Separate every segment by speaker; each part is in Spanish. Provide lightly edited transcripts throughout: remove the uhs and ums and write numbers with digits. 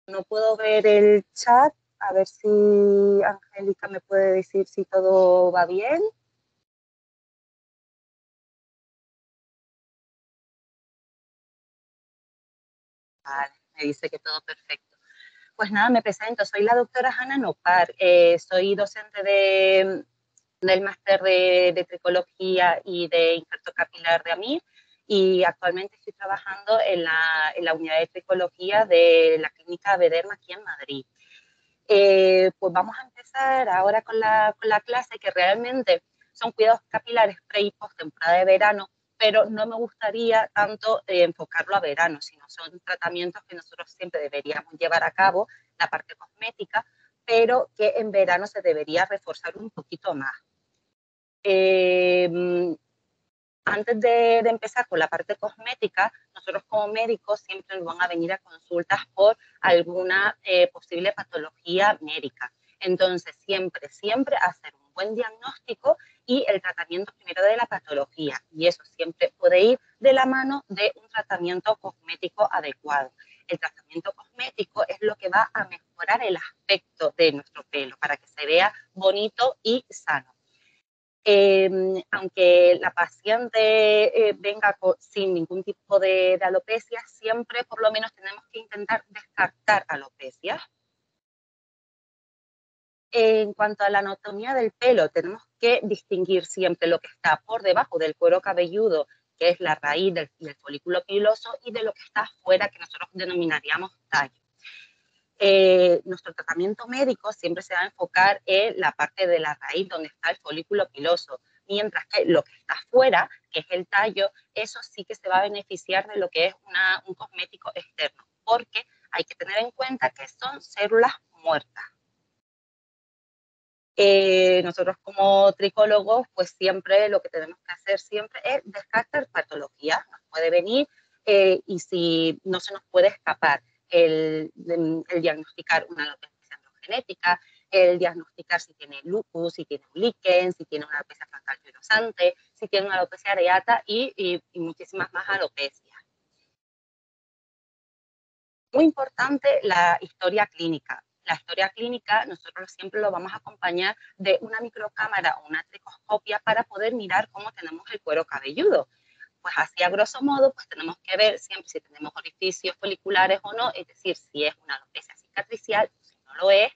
Speaker 1: No puedo ver el chat, a ver si Angélica me puede decir si todo va bien. Vale, me dice que todo perfecto. Pues nada, me presento, soy la doctora Hanna Nopar, soy docente del máster de tricología y de injerto capilar de AMIR y actualmente estoy trabajando en la unidad de tricología de la clínica Bederma aquí en Madrid. Pues vamos a empezar ahora con la clase, que realmente son cuidados capilares pre y post temporada de verano, pero no me gustaría tanto enfocarlo a verano, sino son tratamientos que nosotros siempre deberíamos llevar a cabo, la parte cosmética, pero que en verano se debería reforzar un poquito más. Eh, Antes de empezar con la parte cosmética, nosotros como médicos siempre nos van a venir a consultas por alguna posible patología médica. Entonces, siempre hacer un buen diagnóstico y el tratamiento primero de la patología. Y eso siempre puede ir de la mano de un tratamiento cosmético adecuado. El tratamiento cosmético es lo que va a mejorar el aspecto de nuestro pelo para que se vea bonito y sano. Aunque la paciente venga sin ningún tipo de alopecia, siempre por lo menos tenemos que intentar descartar alopecia. En cuanto a la anatomía del pelo, tenemos que distinguir siempre lo que está por debajo del cuero cabelludo, que es la raíz del folículo piloso, y de lo que está afuera, que nosotros denominaríamos tallo. Nuestro tratamiento médico siempre se va a enfocar en la parte de la raíz donde está el folículo piloso, mientras que lo que está afuera, que es el tallo, eso sí que se va a beneficiar de lo que es un cosmético externo, porque hay que tener en cuenta que son células muertas. Nosotros como tricólogos, pues siempre lo que tenemos que hacer siempre es descartar patologías. Nos puede venir y si no se nos puede escapar el diagnosticar una alopecia androgenética, el diagnosticar si tiene lupus, si tiene un líquen, si tiene una alopecia frontal pirosante, si tiene una alopecia areata y muchísimas más alopecias. Muy importante la historia clínica. La historia clínica nosotros siempre lo vamos a acompañar de una microcámara o una tricoscopia para poder mirar cómo tenemos el cuero cabelludo. Pues así a grosso modo, pues tenemos que ver siempre si tenemos orificios foliculares o no, es decir, si es una alopecia cicatricial, si no lo es,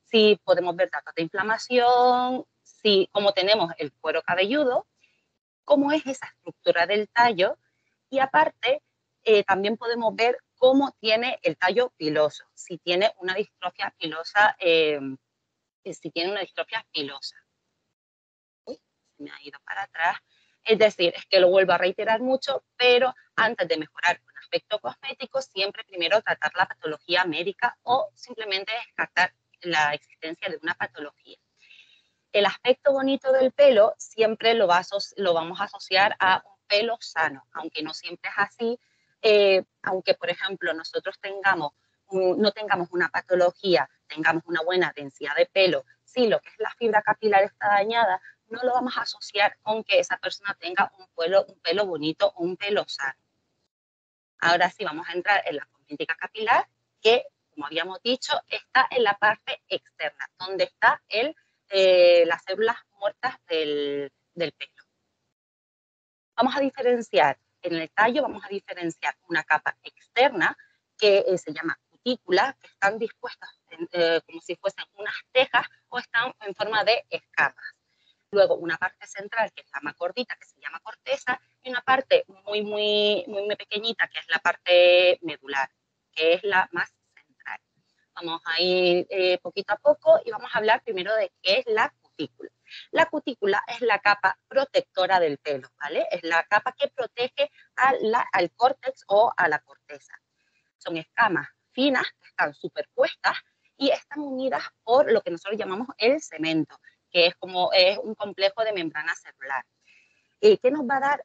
Speaker 1: si podemos ver datos de inflamación, si cómo tenemos el cuero cabelludo, cómo es esa estructura del tallo y aparte también podemos ver cómo tiene el tallo piloso, si tiene una distrofia pilosa, si tiene una distrofia pilosa. Uy, se me ha ido para atrás. Es decir, es que lo vuelvo a reiterar mucho, pero antes de mejorar un aspecto cosmético, siempre primero tratar la patología médica o simplemente descartar la existencia de una patología. El aspecto bonito del pelo siempre lo vamos a asociar a un pelo sano, aunque no siempre es así, aunque por ejemplo nosotros no tengamos una patología, tengamos una buena densidad de pelo, si lo que es la fibra capilar está dañada, no lo vamos a asociar con que esa persona tenga un pelo bonito o un pelo sano. Ahora sí vamos a entrar en la cosmética capilar, que como habíamos dicho, está en la parte externa, donde está las células muertas del pelo. Vamos a diferenciar, en el tallo vamos a diferenciar una capa externa que se llama cutícula, que están dispuestas como si fuesen unas tejas o están en forma de escamas. Luego una parte central, que es la más gordita, que se llama corteza, y una parte muy pequeñita, que es la parte medular, que es la más central. Vamos a ir poquito a poco y vamos a hablar primero de qué es la cutícula. La cutícula es la capa protectora del pelo, ¿vale? Es la capa que protege al córtex o a la corteza. Son escamas finas que están superpuestas y están unidas por lo que nosotros llamamos el cemento, que es un complejo de membrana celular. ¿Qué nos va a dar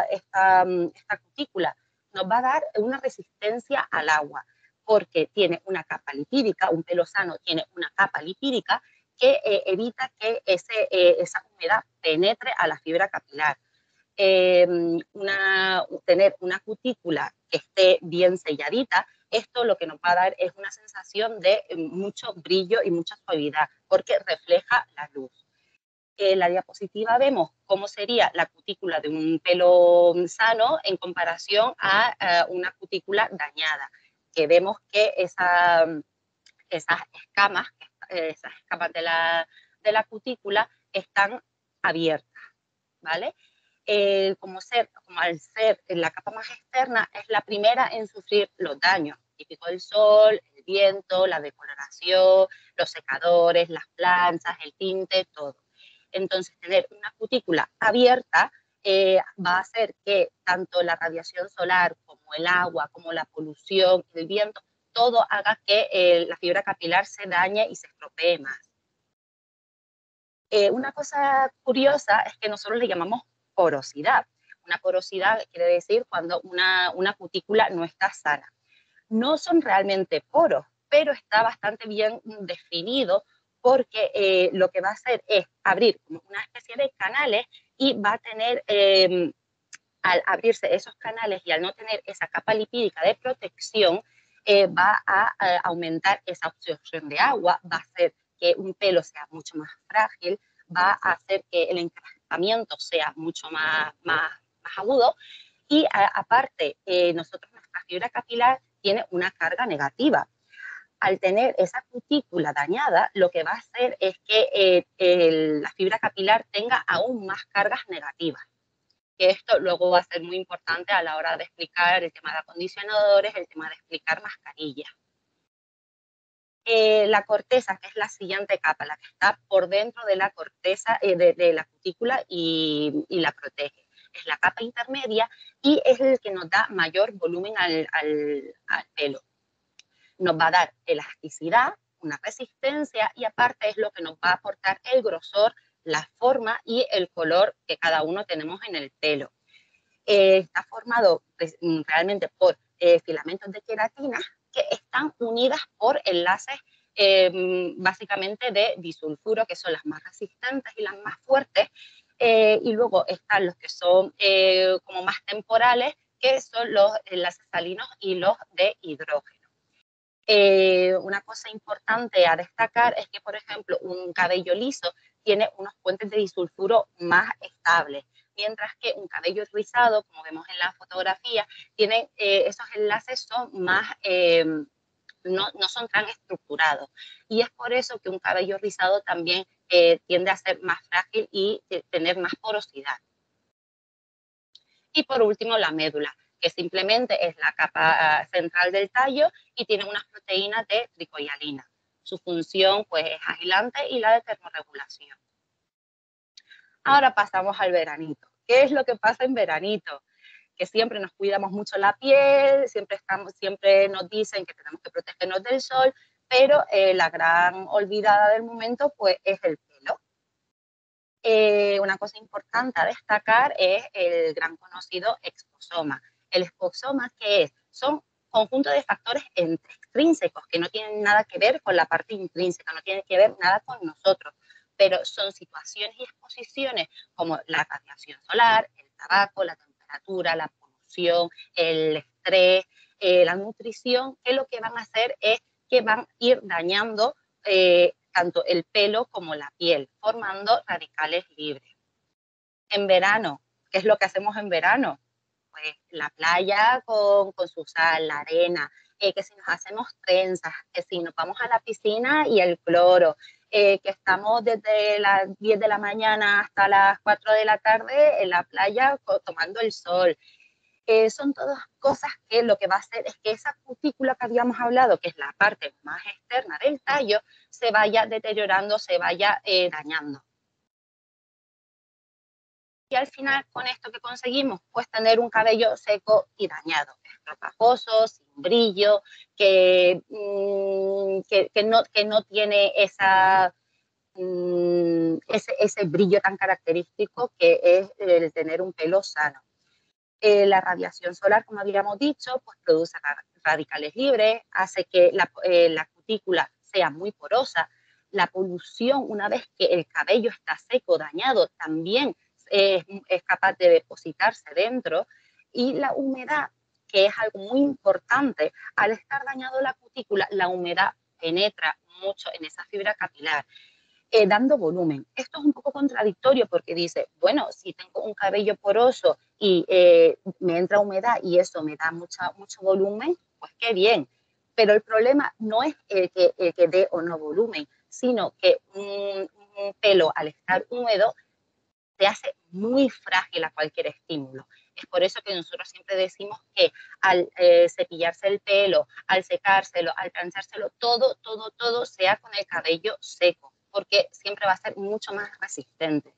Speaker 1: esta cutícula? Nos va a dar una resistencia al agua, porque tiene una capa lipídica, un pelo sano tiene una capa lipídica que evita que esa humedad penetre a la fibra capilar. Tener una cutícula que esté bien selladita Esto lo que nos va a dar es una sensación de mucho brillo y mucha suavidad, porque refleja la luz. En la diapositiva vemos cómo sería la cutícula de un pelo sano en comparación a una cutícula dañada, que vemos que esas escamas de la cutícula están abiertas, ¿vale? Como al ser la capa más externa, es la primera en sufrir los daños, típico del sol, el viento, la decoloración, los secadores, las planchas, el tinte, todo. Entonces, tener una cutícula abierta va a hacer que tanto la radiación solar como el agua, como la polución, el viento, todo haga que la fibra capilar se dañe y se estropee más. Una cosa curiosa es que nosotros le llamamos porosidad. Una porosidad quiere decir cuando una cutícula no está sana. No son realmente poros, pero está bastante bien definido porque lo que va a hacer es abrir una especie de canales y va a tener, al abrirse esos canales y al no tener esa capa lipídica de protección, va a aumentar esa absorción de agua, va a hacer que un pelo sea mucho más frágil, va a hacer que el encrespamiento sea mucho más agudo y aparte, nuestra fibra capilar tiene una carga negativa. Al tener esa cutícula dañada, lo que va a hacer es que la fibra capilar tenga aún más cargas negativas. Que esto luego va a ser muy importante a la hora de explicar el tema de acondicionadores, el tema de explicar mascarillas. La corteza, que es la siguiente capa, la que está por dentro de la corteza, de la cutícula y la protege. Es la capa intermedia y es el que nos da mayor volumen al pelo. Nos va a dar elasticidad, una resistencia y aparte es lo que nos va a aportar el grosor, la forma y el color que cada uno tenemos en el pelo. Está formado pues, realmente por filamentos de queratina que están unidas por enlaces básicamente de disulfuro, que son las más resistentes y las más fuertes, y luego están los que son como más temporales, que son los enlaces salinos y los de hidrógeno. Una cosa importante a destacar es que, por ejemplo, un cabello liso tiene unos puentes de disulfuro más estables, mientras que un cabello rizado, como vemos en la fotografía, tiene, esos enlaces son más, no son tan estructurados. Y es por eso que un cabello rizado también tiende a ser más frágil y tener más porosidad. Y por último, la médula, que simplemente es la capa central del tallo y tiene unas proteínas de tricoialina. Su función pues, es agilante y la de termorregulación. Ahora pasamos al veranito. ¿Qué es lo que pasa en veranito? Que siempre nos cuidamos mucho la piel, siempre nos dicen que tenemos que protegernos del sol, pero la gran olvidada del momento pues, es el pelo. Una cosa importante a destacar es el gran conocido exposoma. El exposoma, ¿qué es? Son conjuntos de factores extrínsecos que no tienen nada que ver con la parte intrínseca, no tienen que ver nada con nosotros, pero son situaciones y exposiciones como la radiación solar, el tabaco, la temperatura, la polución, el estrés, la nutrición, que lo que van a hacer es que van a ir dañando tanto el pelo como la piel, formando radicales libres. En verano, ¿qué es lo que hacemos en verano? Pues la playa con su sal, la arena, que si nos hacemos trenzas, que si nos vamos a la piscina y el cloro, que estamos desde las 10 de la mañana hasta las 4 de la tarde en la playa tomando el sol. Son todas cosas que lo que va a hacer es que esa cutícula que habíamos hablado, que es la parte más externa del tallo, se vaya deteriorando, se vaya dañando. Y al final, con esto que conseguimos, pues tener un cabello seco y dañado, estropajoso, sin brillo, que no tiene ese brillo tan característico que es el tener un pelo sano. La radiación solar, como habíamos dicho, pues produce radicales libres, hace que la cutícula sea muy porosa. La polución, una vez que el cabello está seco, dañado, también es capaz de depositarse dentro. Y la humedad, que es algo muy importante, al estar dañado la cutícula, la humedad penetra mucho en esa fibra capilar, dando volumen. Esto es un poco contradictorio porque dice, bueno, si tengo un cabello poroso y me entra humedad y eso me da mucho volumen, pues qué bien. Pero el problema no es que dé o no volumen, sino que un pelo al estar húmedo te hace muy frágil a cualquier estímulo. Es por eso que nosotros siempre decimos que al cepillarse el pelo, al secárselo, al planchárselo, todo sea con el cabello seco, porque siempre va a ser mucho más resistente.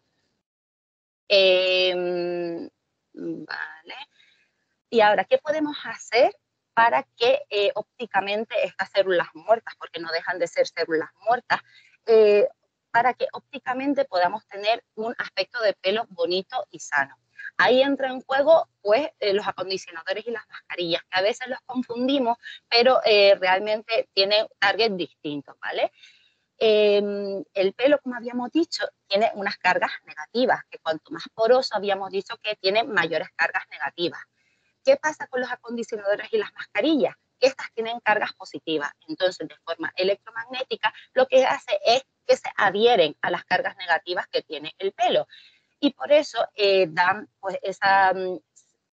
Speaker 1: Vale. Y ahora, ¿qué podemos hacer para que ópticamente estas células muertas, porque no dejan de ser células muertas, para que ópticamente podamos tener un aspecto de pelo bonito y sano? Ahí entra en juego pues los acondicionadores y las mascarillas, que a veces los confundimos, pero realmente tienen target distintos, ¿vale? El pelo, como habíamos dicho, tiene unas cargas negativas, que cuanto más poroso habíamos dicho que tiene mayores cargas negativas. ¿Qué pasa con los acondicionadores y las mascarillas? Que estas tienen cargas positivas. Entonces, de forma electromagnética, lo que hace es que se adhieren a las cargas negativas que tiene el pelo. Y por eso dan, pues,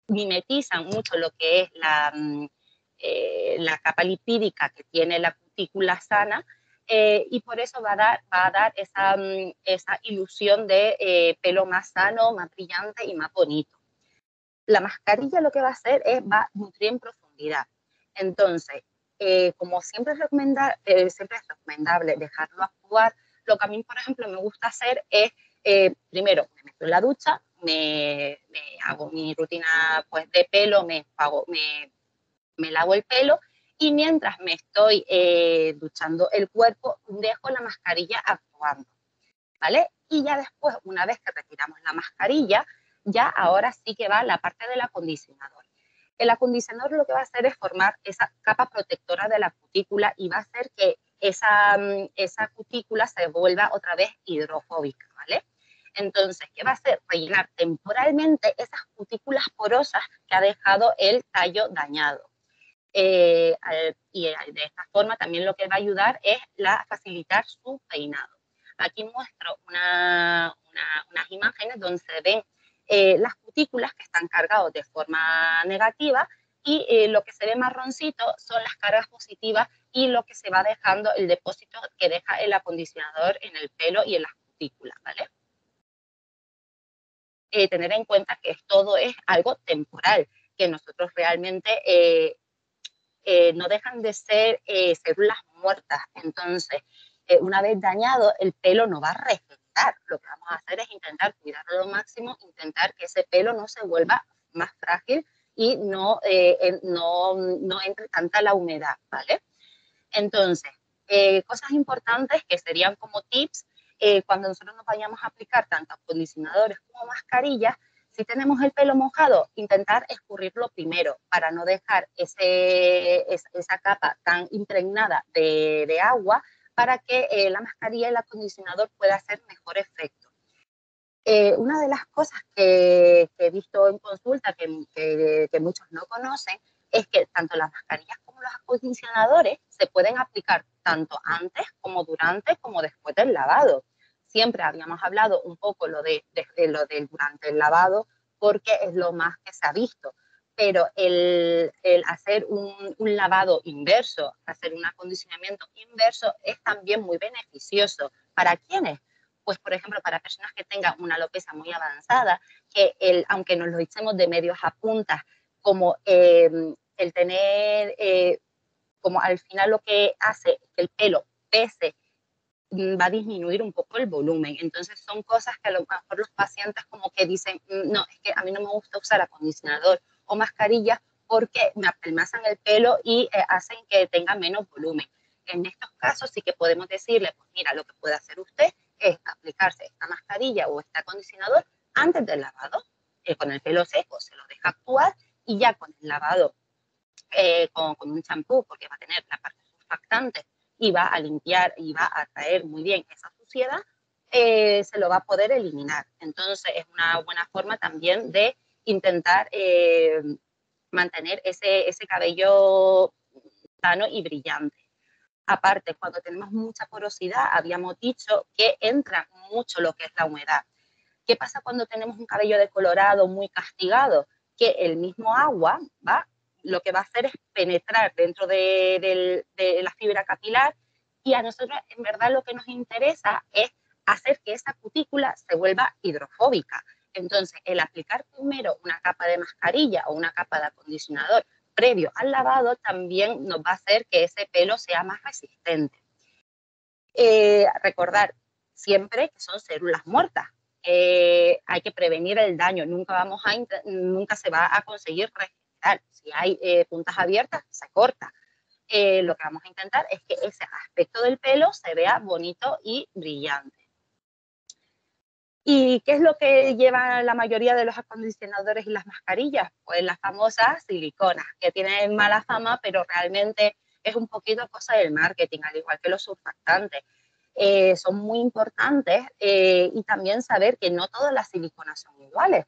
Speaker 1: mimetizan mucho lo que es la capa lipídica que tiene la cutícula sana, y por eso va a dar esa ilusión de pelo más sano, más brillante y más bonito. La mascarilla lo que va a hacer es va a nutrir en profundidad. Entonces, como siempre siempre es recomendable dejarlo actuar, lo que a mí, por ejemplo, me gusta hacer es, primero, me meto en la ducha, me hago mi rutina pues, de pelo, me lavo el pelo y mientras me estoy duchando el cuerpo, dejo la mascarilla actuando, ¿vale? Y ya después, una vez que retiramos la mascarilla, ya ahora sí que va la parte del acondicionador. El acondicionador lo que va a hacer es formar esa capa protectora de la cutícula y va a hacer que esa cutícula se vuelva otra vez hidrofóbica, ¿vale? Entonces, ¿qué va a hacer? Rellenar temporalmente esas cutículas porosas que ha dejado el tallo dañado. Y de esta forma también lo que va a ayudar es facilitar su peinado. Aquí muestro unas imágenes donde se ven las cutículas que están cargadas de forma negativa y lo que se ve marroncito son las cargas positivas y lo que se va dejando, el depósito que deja el acondicionador en el pelo y en las cutículas, ¿vale? Tener en cuenta que todo es algo temporal, que nosotros realmente no dejan de ser células muertas. Entonces, una vez dañado, el pelo no va a regenerar. Lo que vamos a hacer es intentar cuidarlo lo máximo, intentar que ese pelo no se vuelva más frágil y no entre tanta la humedad, ¿vale? Entonces, cosas importantes que serían como tips, cuando nosotros nos vayamos a aplicar tanto acondicionadores como mascarillas, si tenemos el pelo mojado, intentar escurrirlo primero para no dejar esa capa tan impregnada de agua para que la mascarilla y el acondicionador pueda hacer mejor efecto. Una de las cosas que he visto en consulta que muchos no conocen es que tanto las mascarillas como los acondicionadores se pueden aplicar tanto antes como durante como después del lavado. Siempre habíamos hablado un poco lo de durante el lavado porque es lo más que se ha visto, pero el hacer un lavado inverso, hacer un acondicionamiento inverso es también muy beneficioso. ¿Para quiénes? Pues, por ejemplo, para personas que tengan una alopecia muy avanzada, que aunque nos lo echemos de medios a puntas, como el tener, como al final lo que hace que el pelo pese, va a disminuir un poco el volumen. Entonces son cosas que a lo mejor los pacientes como que dicen, no, es que a mí no me gusta usar acondicionador o mascarilla porque me apelmazan el pelo y hacen que tenga menos volumen. En estos casos sí que podemos decirle, pues mira, lo que puede hacer usted es aplicarse esta mascarilla o este acondicionador antes del lavado, con el pelo seco, se lo deja actuar y ya con el lavado con un champú, porque va a tener la parte surfactante y va a limpiar y va a traer muy bien esa suciedad, se lo va a poder eliminar. Entonces es una buena forma también de intentar mantener ese cabello sano y brillante. Aparte, cuando tenemos mucha porosidad, habíamos dicho que entra mucho lo que es la humedad. ¿Qué pasa cuando tenemos un cabello decolorado, muy castigado? Que el mismo agua lo que va a hacer es penetrar dentro de la fibra capilar, y a nosotros en verdad lo que nos interesa es hacer que esa cutícula se vuelva hidrofóbica. Entonces, el aplicar primero una capa de mascarilla o una capa de acondicionador previo al lavado también nos va a hacer que ese pelo sea más resistente. Recordar siempre que son células muertas. Hay que prevenir el daño, nunca se va a conseguir regenerar. Si hay puntas abiertas, se corta. Lo que vamos a intentar es que ese aspecto del pelo se vea bonito y brillante. ¿Y qué es lo que lleva la mayoría de los acondicionadores y las mascarillas? Pues las famosas siliconas, que tienen mala fama, pero realmente es un poquito cosa del marketing, al igual que los surfactantes. Son muy importantes, y también saber que no todas las siliconas son iguales.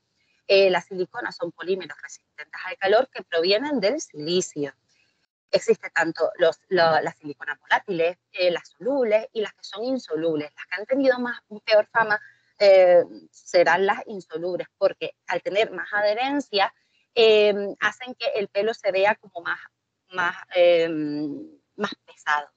Speaker 1: Las siliconas son polímeros resistentes al calor que provienen del silicio. Existen tanto las siliconas volátiles, las solubles y las que son insolubles. Las que han tenido peor fama serán las insolubles, porque al tener más adherencia hacen que el pelo se vea como más pesado.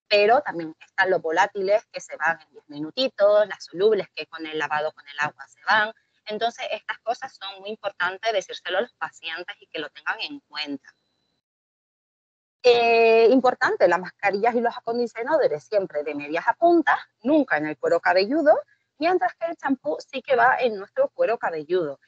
Speaker 1: Pero también están los volátiles, que se van en 10 minutitos, las solubles, que con el lavado con el agua se van. Entonces, estas cosas son muy importantes decírselo a los pacientes y que lo tengan en cuenta. Importante, las mascarillas y los acondicionadores siempre de medias a puntas, nunca en el cuero cabelludo, mientras que el champú sí que va en nuestro cuero cabelludo.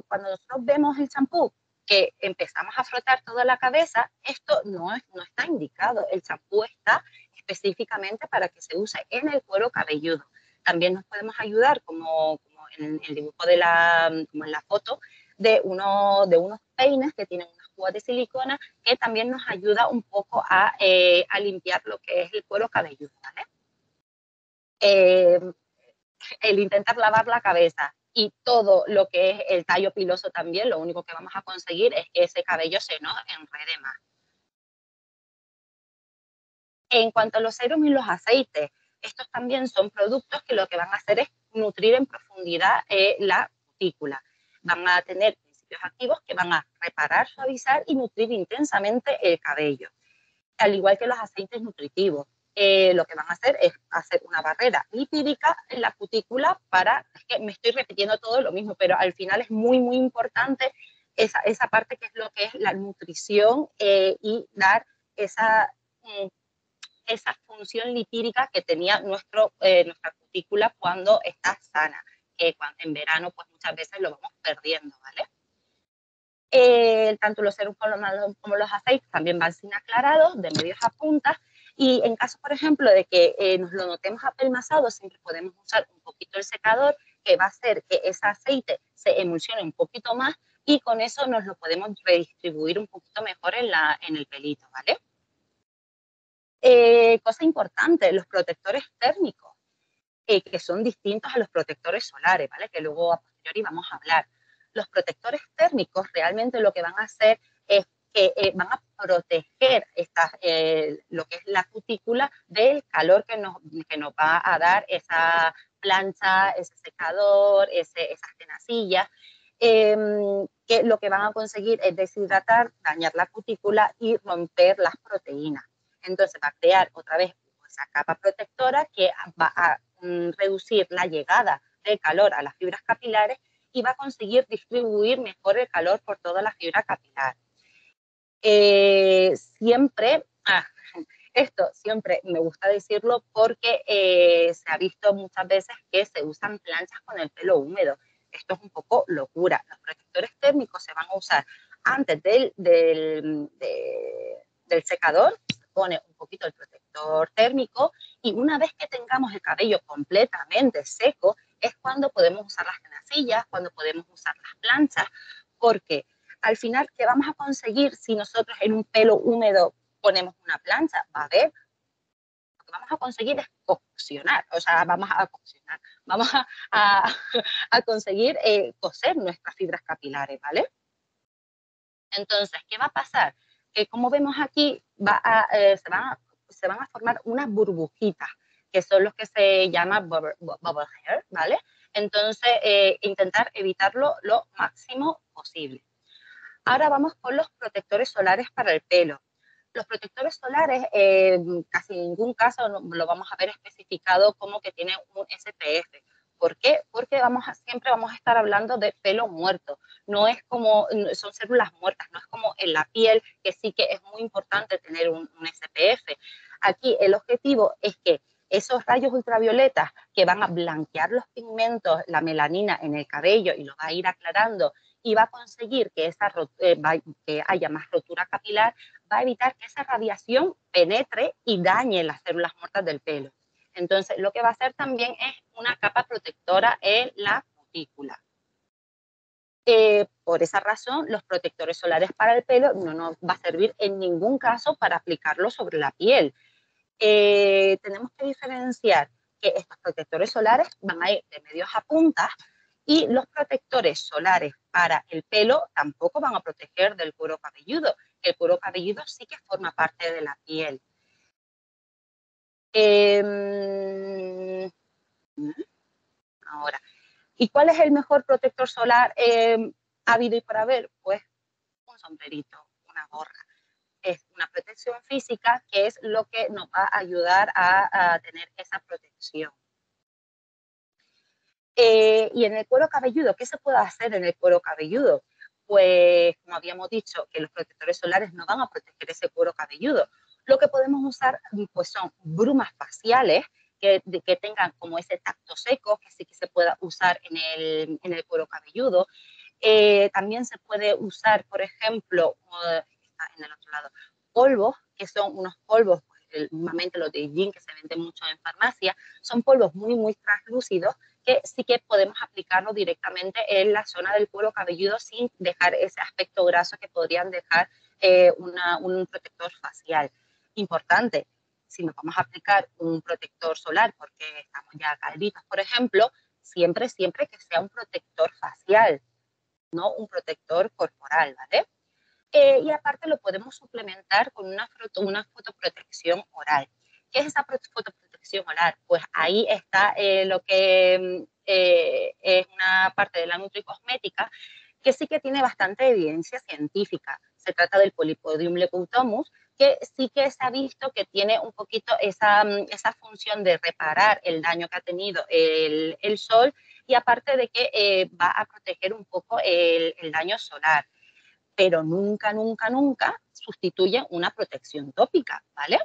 Speaker 1: Cuando nosotros vemos el champú que empezamos a frotar toda la cabeza, esto no está indicado. El champú está específicamente para que se use en el cuero cabelludo. También nos podemos ayudar, como en el dibujo como en la foto, de unos peines que tienen unas púas de silicona, que también nos ayuda un poco a limpiar lo que es el cuero cabelludo, ¿vale? El intentar lavar la cabeza y todo lo que es el tallo piloso también, lo único que vamos a conseguir es que ese cabello se nos enrede más. En cuanto a los serums y los aceites, estos también son productos que lo que van a hacer es nutrir en profundidad la cutícula. Van a tener principios activos que van a reparar, suavizar y nutrir intensamente el cabello, al igual que los aceites nutritivos. Lo que van a hacer es hacer una barrera lipídica en la cutícula es que me estoy repitiendo todo lo mismo, pero al final es muy, muy importante esa parte, que es lo que es la nutrición, y dar esa función lipídica que tenía nuestra cutícula cuando está sana, que en verano pues muchas veces lo vamos perdiendo, ¿vale? Tanto los serums como los aceites también van sin aclarados, de medios a puntas, y en caso, por ejemplo, de que nos lo notemos apelmazado, siempre podemos usar un poquito el secador, que va a hacer que ese aceite se emulsione un poquito más, y con eso nos lo podemos redistribuir un poquito mejor en el pelito, ¿vale? Cosa importante, los protectores térmicos, que son distintos a los protectores solares, ¿vale? Que luego a posteriori vamos a hablar. Los protectores térmicos realmente lo que van a hacer es que van a proteger lo que es la cutícula del calor que nos va a dar esa plancha, ese secador, esas tenacillas, que lo que van a conseguir es deshidratar, dañar la cutícula y romper las proteínas. Entonces va a crear otra vez esa capa protectora que va a reducir la llegada del calor a las fibras capilares y va a conseguir distribuir mejor el calor por toda la fibra capilar. Esto siempre me gusta decirlo porque se ha visto muchas veces que se usan planchas con el pelo húmedo. Esto es un poco locura. Los protectores térmicos se van a usar antes del secador. Se pone un poquito el protector térmico, y una vez que tengamos el cabello completamente seco es cuando podemos usar las tenacillas, cuando podemos usar las planchas, porque al final, ¿qué vamos a conseguir si nosotros en un pelo húmedo ponemos una plancha? Lo que vamos a conseguir es coccionar, o sea, vamos a conseguir coser nuestras fibras capilares, ¿vale? Entonces, ¿qué va a pasar? Que como vemos aquí, se van a formar unas burbujitas, que son los que se llaman bubble hair, ¿vale? Entonces, intentar evitarlo lo máximo posible. Ahora vamos con los protectores solares para el pelo. Los protectores solares, casi en ningún caso lo vamos a ver especificado como que tiene un SPF. ¿Por qué? Porque siempre vamos a estar hablando de pelo muerto. No es como, son células muertas, no es como en la piel, que sí que es muy importante tener un SPF. Aquí el objetivo es que esos rayos ultravioletas que van a blanquear los pigmentos, la melanina en el cabello y lo va a ir aclarando y va a conseguir que, que haya más rotura capilar, va a evitar que esa radiación penetre y dañe las células muertas del pelo. Entonces, lo que va a hacer también es una capa protectora en la cutícula. Por esa razón, los protectores solares para el pelo no nos va a servir en ningún caso para aplicarlo sobre la piel. Tenemos que diferenciar que estos protectores solares van a ir de medios a puntas y los protectores solares para el pelo tampoco van a proteger del cuero cabelludo. El cuero cabelludo sí que forma parte de la piel. Ahora, ¿y cuál es el mejor protector solar habido y por haber? Pues un sombrerito, una gorra. Es una protección física que es lo que nos va a ayudar a tener esa protección. Y en el cuero cabelludo, ¿qué se puede hacer en el cuero cabelludo? Pues, como habíamos dicho, que los protectores solares no van a proteger ese cuero cabelludo. Lo que podemos usar pues, son brumas faciales que tengan como ese tacto seco, que sí que se pueda usar en el cuero cabelludo. También se puede usar, por ejemplo, está en el otro lado, polvos, que son unos polvos, pues, normalmente los de Jin, que se venden mucho en farmacia, son polvos muy, muy translúcidos, que sí que podemos aplicarlo directamente en la zona del cuero cabelludo sin dejar ese aspecto graso que podrían dejar un protector facial. Importante, si nos vamos a aplicar un protector solar porque estamos ya calvitos, por ejemplo, siempre, siempre que sea un protector facial, no un protector corporal, ¿vale? Y aparte lo podemos suplementar con una fotoprotección oral. ¿Qué es esa fotoprotección oral? Pues ahí está lo que es una parte de la nutricosmética que sí que tiene bastante evidencia científica. Se trata del Polypodium leucotomus, que sí que se ha visto que tiene un poquito esa función de reparar el daño que ha tenido el sol y aparte de que va a proteger un poco el daño solar, pero nunca, nunca, nunca sustituyen una protección tópica, ¿vale?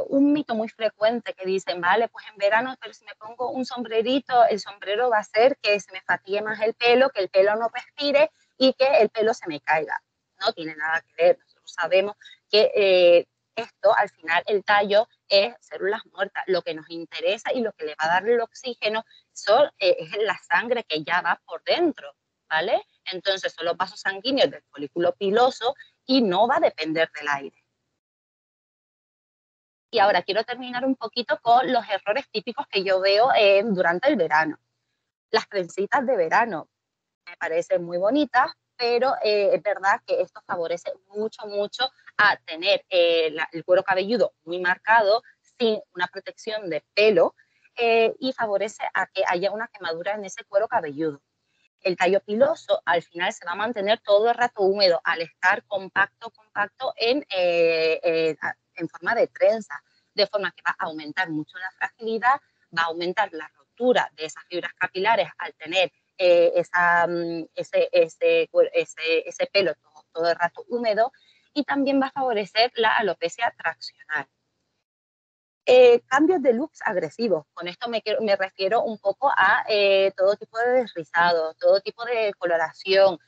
Speaker 1: Un mito muy frecuente que dicen, vale, pues en verano, pero si me pongo un sombrerito, el sombrero va a hacer que se me fatigue más el pelo, que el pelo no respire y que el pelo se me caiga. No tiene nada que ver. Nosotros sabemos que esto, al final, el tallo es células muertas. Lo que nos interesa y lo que le va a dar el oxígeno es la sangre que ya va por dentro, ¿vale? Entonces son los vasos sanguíneos del folículo piloso y no va a depender del aire. Y ahora quiero terminar un poquito con los errores típicos que yo veo durante el verano. Las trencitas de verano me parecen muy bonitas, pero es verdad que esto favorece mucho, mucho a tener el cuero cabelludo muy marcado, sin una protección de pelo, y favorece a que haya una quemadura en ese cuero cabelludo. El tallo piloso al final se va a mantener todo el rato húmedo al estar compacto, compacto en forma de trenza, de forma que va a aumentar mucho la fragilidad, va a aumentar la rotura de esas fibras capilares al tener ese pelo todo el rato húmedo y también va a favorecer la alopecia traccional. Cambios de looks agresivos. Con esto me refiero un poco a todo tipo de desrizado, todo tipo de coloración.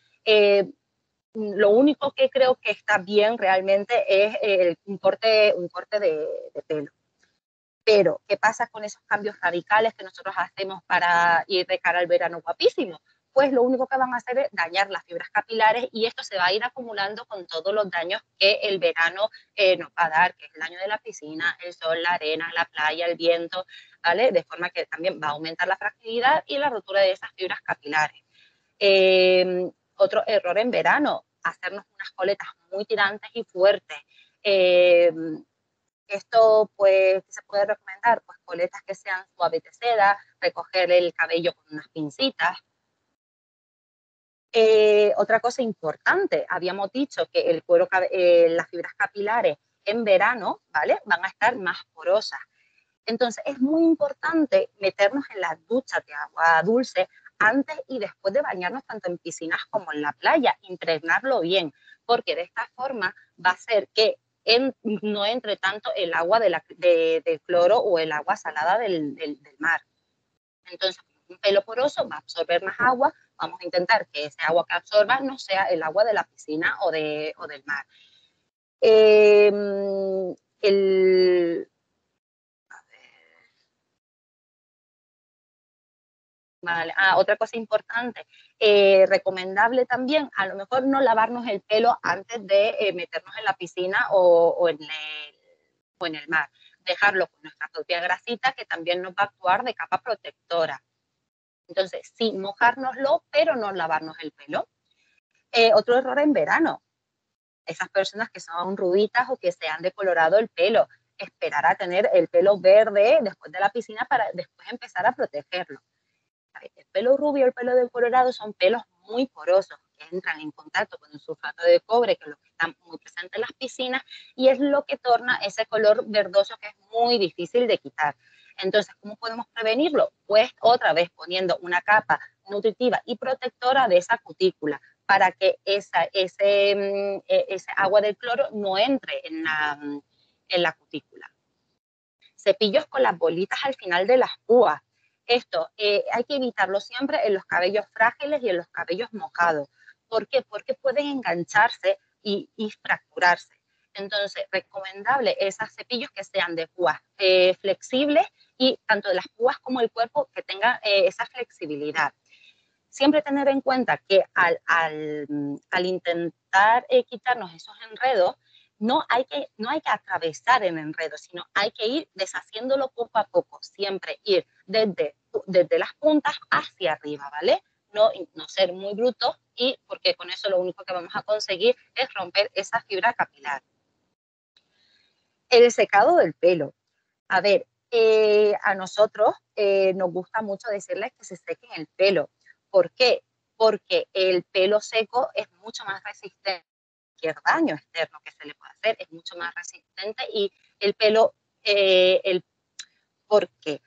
Speaker 1: Lo único que creo que está bien realmente es un corte de pelo. Pero, ¿qué pasa con esos cambios radicales que nosotros hacemos para ir de cara al verano guapísimo? Pues lo único que van a hacer es dañar las fibras capilares y esto se va a ir acumulando con todos los daños que el verano nos va a dar, que es el daño de la piscina, el sol, la arena, la playa, el viento, ¿vale? De forma que también va a aumentar la fragilidad y la rotura de esas fibras capilares. Otro error en verano, hacernos unas coletas muy tirantes y fuertes. Esto, pues, ¿qué se puede recomendar? Pues coletas que sean suaves de seda, recoger el cabello con unas pincitas. Otra cosa importante, habíamos dicho que el cuero, las fibras capilares en verano, ¿vale? Van a estar más porosas. Entonces, es muy importante meternos en las duchas de agua dulce antes y después de bañarnos tanto en piscinas como en la playa, impregnarlo bien, porque de esta forma va a hacer que no entre tanto el agua del cloro o el agua salada del mar. Entonces, un pelo poroso va a absorber más agua, vamos a intentar que ese agua que absorba no sea el agua de la piscina o del mar. El, Vale. Otra cosa importante, recomendable también, a lo mejor no lavarnos el pelo antes de meternos en la piscina o en el mar. Dejarlo con nuestra propia grasita que también nos va a actuar de capa protectora. Entonces, sí, mojárnoslo, pero no lavarnos el pelo. Otro error en verano, esas personas que son rubitas o que se han decolorado el pelo, esperar a tener el pelo verde después de la piscina para después empezar a protegerlo. El pelo rubio y el pelo decolorado son pelos muy porosos que entran en contacto con el sulfato de cobre, que es lo que está muy presente en las piscinas, y es lo que torna ese color verdoso que es muy difícil de quitar. Entonces, ¿cómo podemos prevenirlo? Pues otra vez poniendo una capa nutritiva y protectora de esa cutícula para que ese agua del cloro no entre en la cutícula. Cepillos con las bolitas al final de las púas. Esto hay que evitarlo siempre en los cabellos frágiles y en los cabellos mojados. ¿Por qué? Porque pueden engancharse y fracturarse. Entonces, recomendable esos cepillos que sean de púas flexibles y tanto de las púas como el cuerpo que tengan esa flexibilidad. Siempre tener en cuenta que al intentar quitarnos esos enredos, no hay que atravesar el enredo, sino hay que ir deshaciéndolo poco a poco, siempre ir desde las puntas hacia arriba, ¿vale? No ser muy brutos y porque con eso lo único que vamos a conseguir es romper esa fibra capilar. El secado del pelo. A ver, a nosotros nos gusta mucho decirles que se sequen el pelo. ¿Por qué? Porque el pelo seco es mucho más resistente a cualquier daño externo que se le pueda hacer, es mucho más resistente y el pelo, porque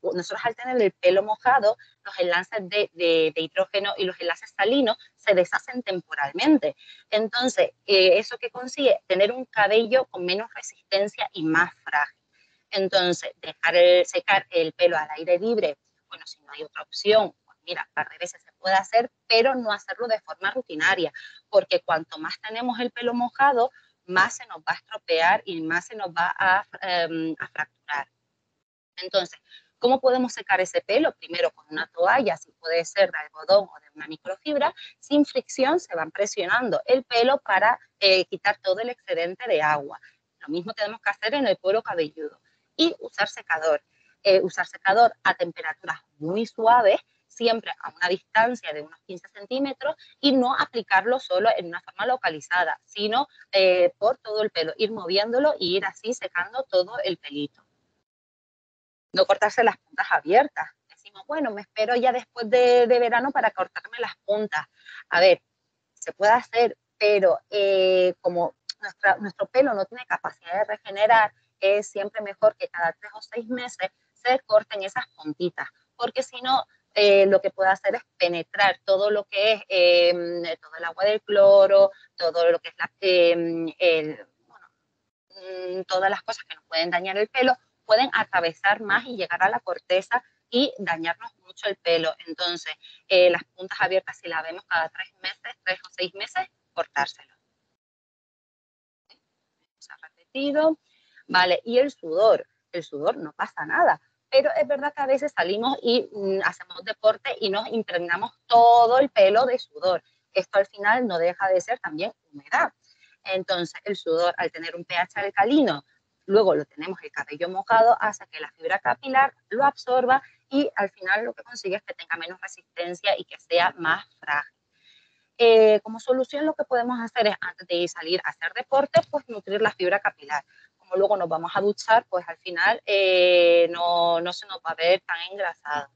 Speaker 1: nosotros al tener el pelo mojado, los enlaces de hidrógeno y los enlaces salinos se deshacen temporalmente. Entonces, ¿eso qué consigue? Tener un cabello con menos resistencia y más frágil. Entonces, dejar secar el pelo al aire libre, bueno, si no hay otra opción, pues mira, un par de veces se puede hacer, pero no hacerlo de forma rutinaria, porque cuanto más tenemos el pelo mojado, más se nos va a estropear y más se nos va a fracturar. Entonces, ¿cómo podemos secar ese pelo? Primero con una toalla, si puede ser de algodón o de una microfibra, sin fricción se van presionando el pelo para quitar todo el excedente de agua. Lo mismo tenemos que hacer en el cuero cabelludo. Y usar secador. Usar secador a temperaturas muy suaves, siempre a una distancia de unos 15 centímetros y no aplicarlo solo en una forma localizada, sino por todo el pelo, ir moviéndolo y ir así secando todo el pelito. No cortarse las puntas abiertas. Decimos, bueno, me espero ya después de verano para cortarme las puntas. A ver, se puede hacer, pero como nuestro pelo no tiene capacidad de regenerar, es siempre mejor que cada 3 o 6 meses se corten esas puntitas, porque si no, lo que puede hacer es penetrar todo lo que es todo el agua del cloro, todo lo que es todas las cosas que nos pueden dañar el pelo, pueden atravesar más y llegar a la corteza y dañarnos mucho el pelo. Entonces, las puntas abiertas, si las vemos cada 3 meses, 3 o 6 meses, cortárselo. Se ha repetido. Vale, y el sudor no pasa nada, pero es verdad que a veces salimos y hacemos deporte y nos impregnamos todo el pelo de sudor. Esto al final no deja de ser también humedad. Entonces, el sudor, al tener un pH alcalino, luego lo tenemos el cabello mojado, hace que la fibra capilar lo absorba y al final lo que consigue es que tenga menos resistencia y que sea más frágil. Como solución lo que podemos hacer es, antes de salir a hacer deporte, pues nutrir la fibra capilar. Como luego nos vamos a duchar, pues al final no se nos va a ver tan engrasado.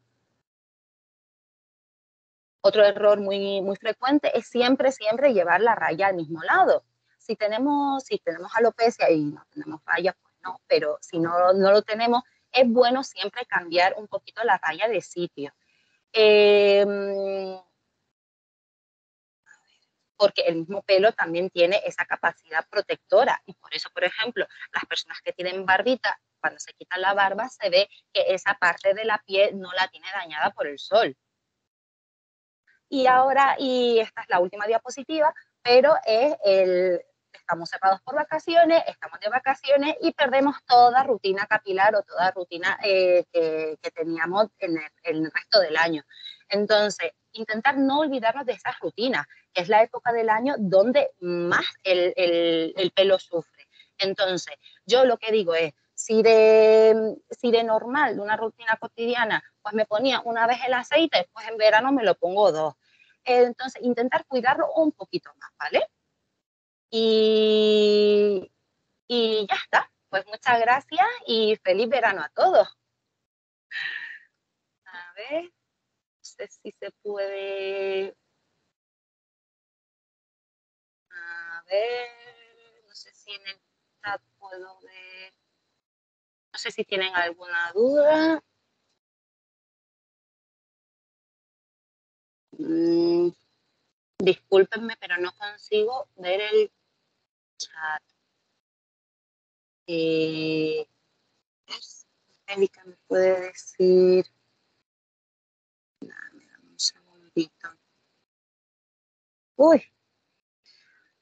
Speaker 1: Otro error muy frecuente es siempre llevar la raya al mismo lado. Si tenemos alopecia y no tenemos raya, pues no, pero si no lo tenemos, es bueno siempre cambiar un poquito la raya de sitio. Porque el mismo pelo también tiene esa capacidad protectora y por eso, por ejemplo, las personas que tienen barbita, cuando se quitan la barba, se ve que esa parte de la piel no la tiene dañada por el sol. Y esta es la última diapositiva, pero estamos cerrados por vacaciones, estamos de vacaciones y perdemos toda rutina capilar o toda rutina que teníamos en el resto del año. Entonces, intentar no olvidarnos de esas rutinas, que es la época del año donde más el pelo sufre. Entonces, yo lo que digo es, si de normal, de una rutina cotidiana, pues me ponía una vez el aceite, pues en verano me lo pongo dos. Entonces, intentar cuidarlo un poquito más, ¿vale? Y, y ya está. Pues muchas gracias y feliz verano a todos. A ver, no sé si se puede. A ver, no sé si en el chat puedo ver. No sé si tienen alguna duda. Discúlpenme, pero no consigo ver el chat. Erika me puede decir. Dame un segundito. Uy,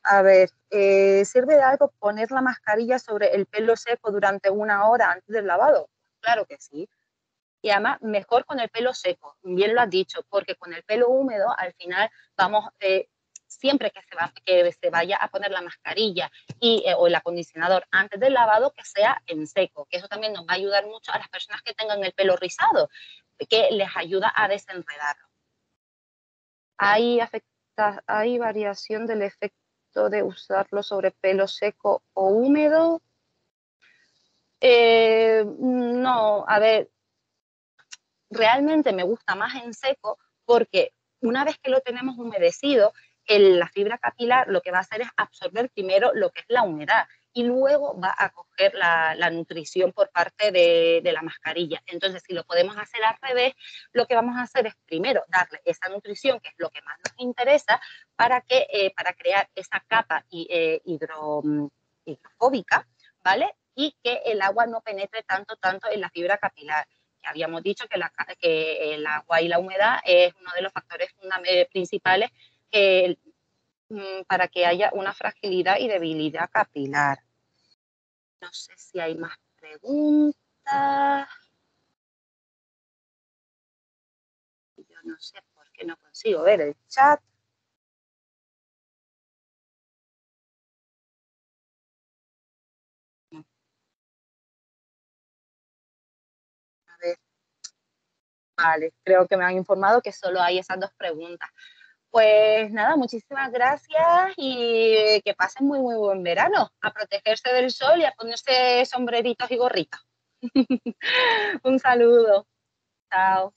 Speaker 1: a ver, ¿sirve de algo poner la mascarilla sobre el pelo seco durante 1 hora antes del lavado? Claro que sí. Y además, mejor con el pelo seco, bien lo has dicho, porque con el pelo húmedo, al final vamos, siempre que se vaya a poner la mascarilla o el acondicionador antes del lavado, que sea en seco, que eso también nos va a ayudar mucho a las personas que tengan el pelo rizado, que les ayuda a desenredarlo. ¿Hay variación del efecto de usarlo sobre pelo seco o húmedo? No, a ver, realmente me gusta más en seco porque una vez que lo tenemos humedecido, la fibra capilar lo que va a hacer es absorber primero lo que es la humedad y luego va a coger la nutrición por parte de la mascarilla. Entonces, si lo podemos hacer al revés, lo que vamos a hacer es primero darle esa nutrición, que es lo que más nos interesa, para crear esa capa hidrofóbica, ¿vale? Y que el agua no penetre tanto en la fibra capilar. Habíamos dicho que el agua y la humedad es uno de los factores principales para que haya una fragilidad y debilidad capilar. No sé si hay más preguntas. Yo no sé por qué no consigo ver el chat. A ver. Vale, creo que me han informado que solo hay esas dos preguntas. Pues nada, muchísimas gracias y que pasen muy buen verano. A protegerse del sol y a ponerse sombreritos y gorritos. Un saludo. Chao.